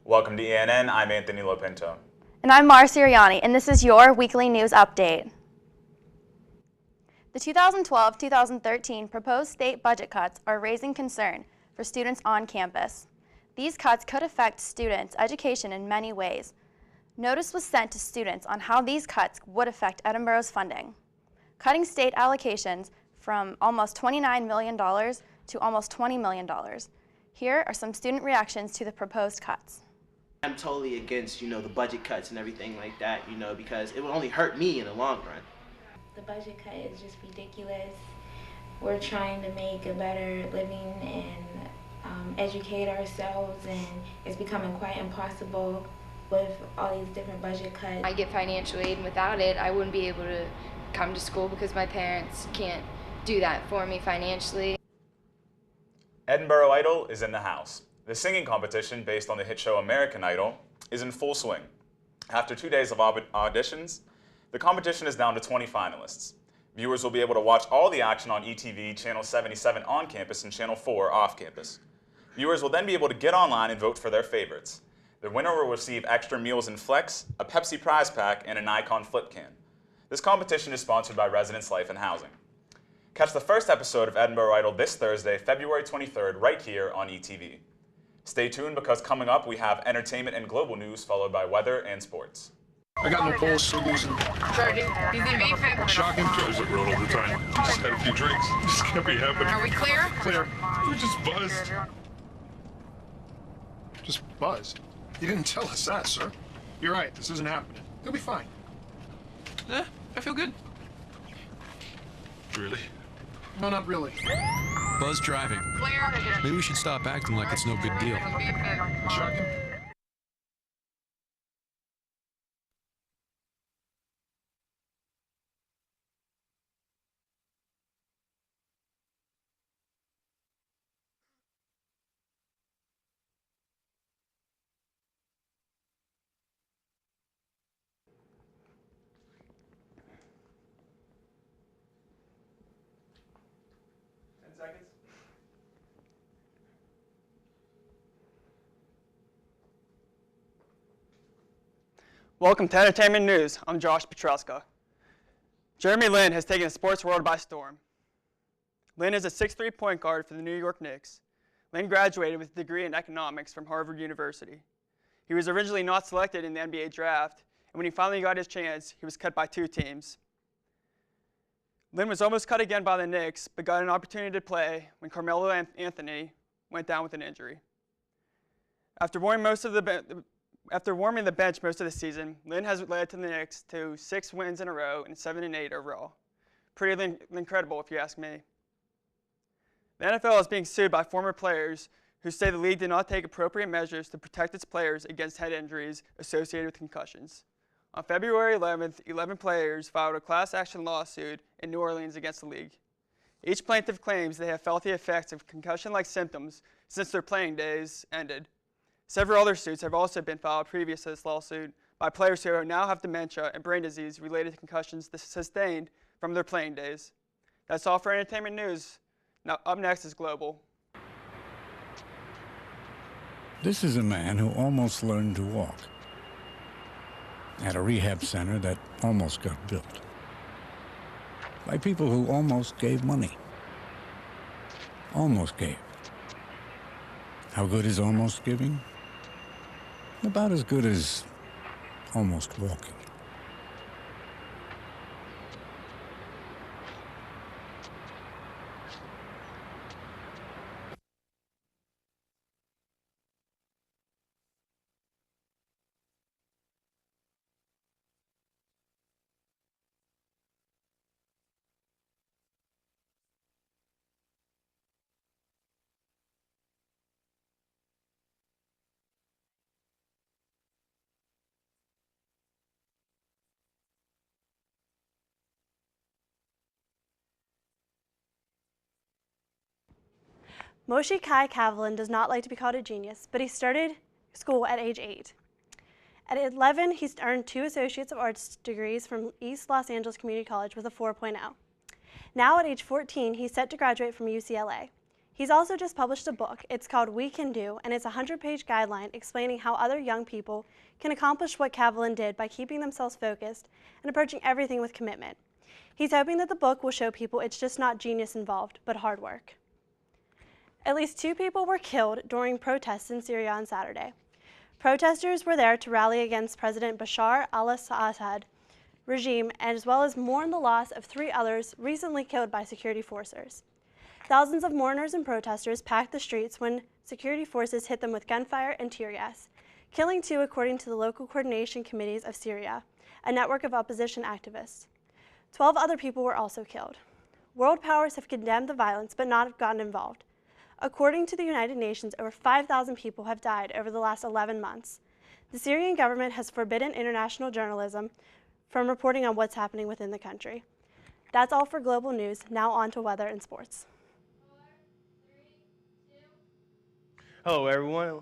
Welcome to ENN. I'm Anthony Lopinto. And I'm Mara Siriani, and this is your weekly news update. The 2012-2013 proposed state budget cuts are raising concern for students on campus. These cuts could affect students' education in many ways. Notice was sent to students on how these cuts would affect Edinboro's funding. Cutting state allocations from almost $29 million to almost $20 million. Here are some student reactions to the proposed cuts. I'm totally against, the budget cuts and everything like that, because it will only hurt me in the long run. The budget cut is just ridiculous. We're trying to make a better living and educate ourselves, and it's becoming quite impossible with all these different budget cuts. I get financial aid, and without it, I wouldn't be able to come to school because my parents can't do that for me financially. Edinboro Idol is in the house. The singing competition, based on the hit show American Idol, is in full swing. After 2 days of auditions, the competition is down to 20 finalists. Viewers will be able to watch all the action on ETV, Channel 77 on campus and Channel 4 off campus. Viewers will then be able to get online and vote for their favorites. The winner will receive extra meals and flex, a Pepsi prize pack, and a Nikon flip can. This competition is sponsored by Residence Life and Housing. Catch the first episode of Edinboro Idol this Thursday, February 23rd, right here on ETV. Stay tuned because coming up we have entertainment and global news followed by weather and sports. I got no balls for losing. Shocking. He's in vaping. Shocking. Tries it road all the time. Just had a few drinks. Just can't be happening. Are we clear? Clear. We just buzzed. Just buzzed? You didn't tell us that, sir. You're right. This isn't happening. You'll be fine. I feel good. Really? No, not really. Buzz driving. Clear. Maybe we should stop acting like it's no big deal. Shocking. Welcome to Entertainment News. I'm Josh Petruska. Jeremy Lin has taken the sports world by storm. Lin is a 6'3" point guard for the New York Knicks. Lin graduated with a degree in economics from Harvard University. He was originally not selected in the NBA draft, and when he finally got his chance, he was cut by 2 teams. Lin was almost cut again by the Knicks, but got an opportunity to play when Carmelo Anthony went down with an injury. After warming the bench most of the season, Lin has led to the Knicks to 6 wins in a row and 7-8 overall. Pretty incredible if you ask me. The NFL is being sued by former players who say the league did not take appropriate measures to protect its players against head injuries associated with concussions. On February 11th, 11 players filed a class action lawsuit in New Orleans against the league. Each plaintiff claims they have felt the effects of concussion-like symptoms since their playing days ended. Several other suits have also been filed previous to this lawsuit by players who now have dementia and brain disease related to concussions sustained from their playing days. That's all for Entertainment News. Now, up next is Global. This is a man who almost learned to walk at a rehab center that almost got built by people who almost gave money. Almost gave. How good is almost giving? About as good as almost walking. Moshe Kai Kavlin does not like to be called a genius, but he started school at age 8. At 11, he earned 2 Associates of Arts degrees from East Los Angeles Community College with a 4.0. Now at age 14, he's set to graduate from UCLA. He's also just published a book. It's called We Can Do, and it's a 100-page guideline explaining how other young people can accomplish what Kavalin did by keeping themselves focused and approaching everything with commitment. He's hoping that the book will show people it's just not genius involved, but hard work. At least 2 people were killed during protests in Syria on Saturday. Protesters were there to rally against President Bashar al-Assad regime, as well as mourn the loss of 3 others recently killed by security forces. Thousands of mourners and protesters packed the streets when security forces hit them with gunfire and tear gas, killing 2 according to the local coordination committees of Syria, a network of opposition activists. 12 other people were also killed. World powers have condemned the violence but not gotten involved. According to the United Nations, over 5,000 people have died over the last 11 months. The Syrian government has forbidden international journalism from reporting on what's happening within the country. That's all for global news. Now on to weather and sports. Hello, everyone.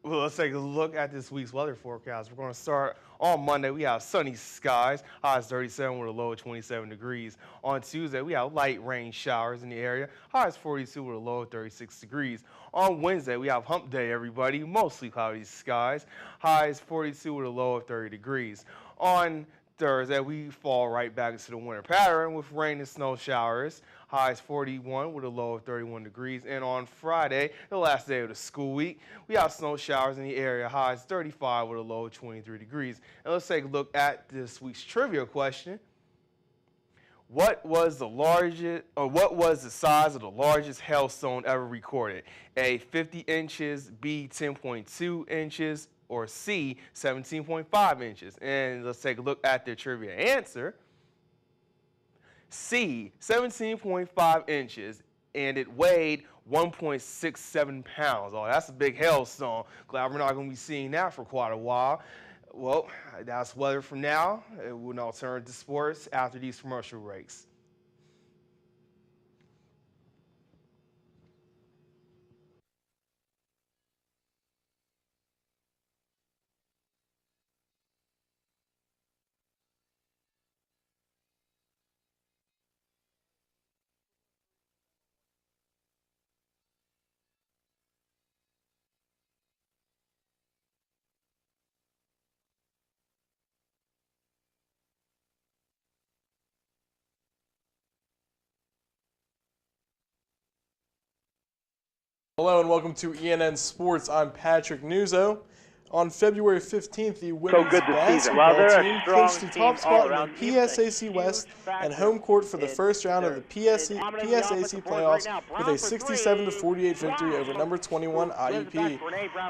Well, let's take a look at this week's weather forecast. We're going to start on Monday. We have sunny skies, highs 37 with a low of 27 degrees. On Tuesday, we have light rain showers in the area, highs 42 with a low of 36 degrees. On Wednesday, we have hump day, everybody, mostly cloudy skies, highs 42 with a low of 30 degrees. On Thursday, we fall right back into the winter pattern with rain and snow showers, highs 41 with a low of 31 degrees. And on Friday, the last day of the school week, we have snow showers in the area, highs 35 with a low of 23 degrees. And let's take a look at this week's trivia question. What was the size of the largest hailstone ever recorded? A, 50 inches, B, 10.2 inches, or C, 17.5 inches. And let's take a look at the trivia answer. C, 17.5 inches, and it weighed 1.67 pounds. Oh, that's a big hailstone. Glad we're not going to be seeing that for quite a while. Well, that's weather for now. We'll now turn to sports after these commercial breaks. Hello and welcome to ENN Sports. I'm Patrick Nuzzo. On February 15th, the women's basketball team clinched the top spot in the PSAC West and home court for the first round of the PSAC playoffs with a 67-48 victory over number 21 IUP.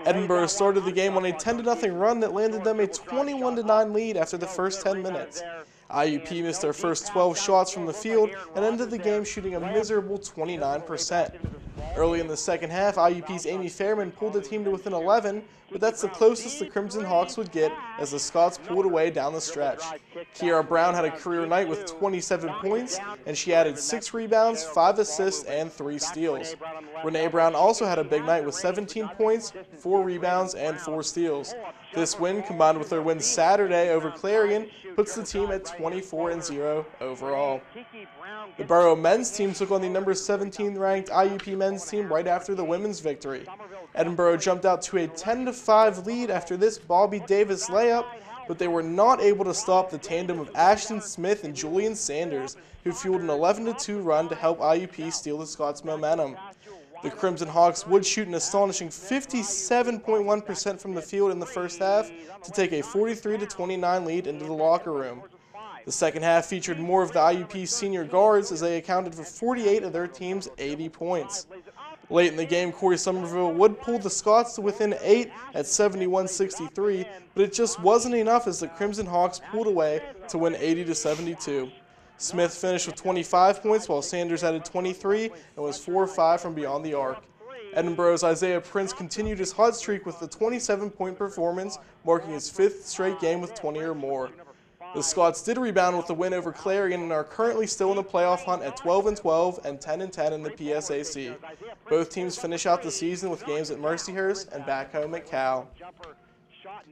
Edinburgh started the game on a 10-0 run that landed them a 21-9 lead after the first 10 minutes. IUP missed their first 12 shots from the field and ended the game shooting a miserable 29%. Early in the second half, IUP's Amy Fairman pulled the team to within 11, but that's the closest the Crimson Hawks would get as the Scots pulled away down the stretch. Kiara Brown had a career night with 27 points, and she added 6 rebounds, 5 assists, and 3 steals. Renee Brown also had a big night with 17 points, 4 rebounds, and 4 steals. This win, combined with their win Saturday over Clarion, puts the team at 24-0 overall. The Borough men's team took on the number 17 ranked IUP men's team right after the women's victory. Edinburgh jumped out to a 10-5 lead after this Bobby Davis layup, but they were not able to stop the tandem of Ashton Smith and Julian Sanders, who fueled an 11-2 run to help IUP steal the Scots' momentum. The Crimson Hawks would shoot an astonishing 57.1% from the field in the first half to take a 43-29 lead into the locker room. The second half featured more of the IUP senior guards as they accounted for 48 of their team's 80 points. Late in the game, Corey Somerville would pull the Scots to within 8 at 71-63, but it just wasn't enough as the Crimson Hawks pulled away to win 80-72. Smith finished with 25 points while Sanders added 23 and was 4-5 from beyond the arc. Edinburgh's Isaiah Prince continued his hot streak with a 27-point performance, marking his 5th straight game with 20 or more. The Scots did rebound with the win over Clarion and are currently still in the playoff hunt at 12-12 and 10-10 in the PSAC. Both teams finish out the season with games at Mercyhurst and back home at Cal.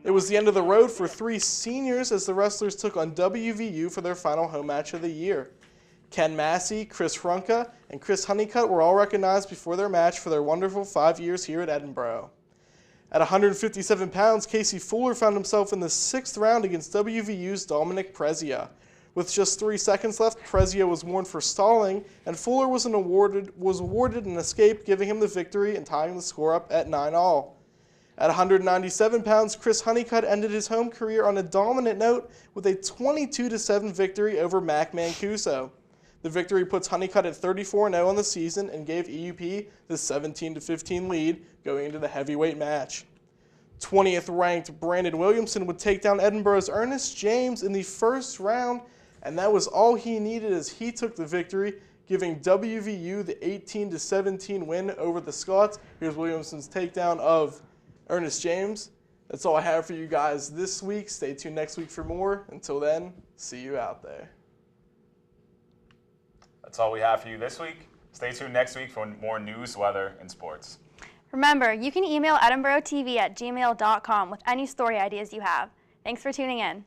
It was the end of the road for 3 seniors as the wrestlers took on WVU for their final home match of the year. Ken Massey, Chris Hrunka, and Chris Honeycutt were all recognized before their match for their wonderful 5 years here at Edinboro. At 157 pounds, Casey Fuller found himself in the 6th round against WVU's Dominic Prezia. With just 3 seconds left, Prezia was warned for stalling, and Fuller was awarded an escape, giving him the victory and tying the score up at 9-all. At 197 pounds, Chris Honeycutt ended his home career on a dominant note with a 22-7 victory over Mac Mancuso. The victory puts Honeycutt at 34-0 on the season and gave EUP the 17-15 lead going into the heavyweight match. 20th ranked Brandon Williamson would take down Edinboro's Ernest James in the first round, and that was all he needed as he took the victory, giving WVU the 18-17 win over the Scots. Here's Williamson's takedown of Ernest James. That's all I have for you guys this week. Stay tuned next week for more. Until then, see you out there. That's all we have for you this week. Stay tuned next week for more news, weather, and sports. Remember, you can email edinborotv@gmail.com with any story ideas you have. Thanks for tuning in.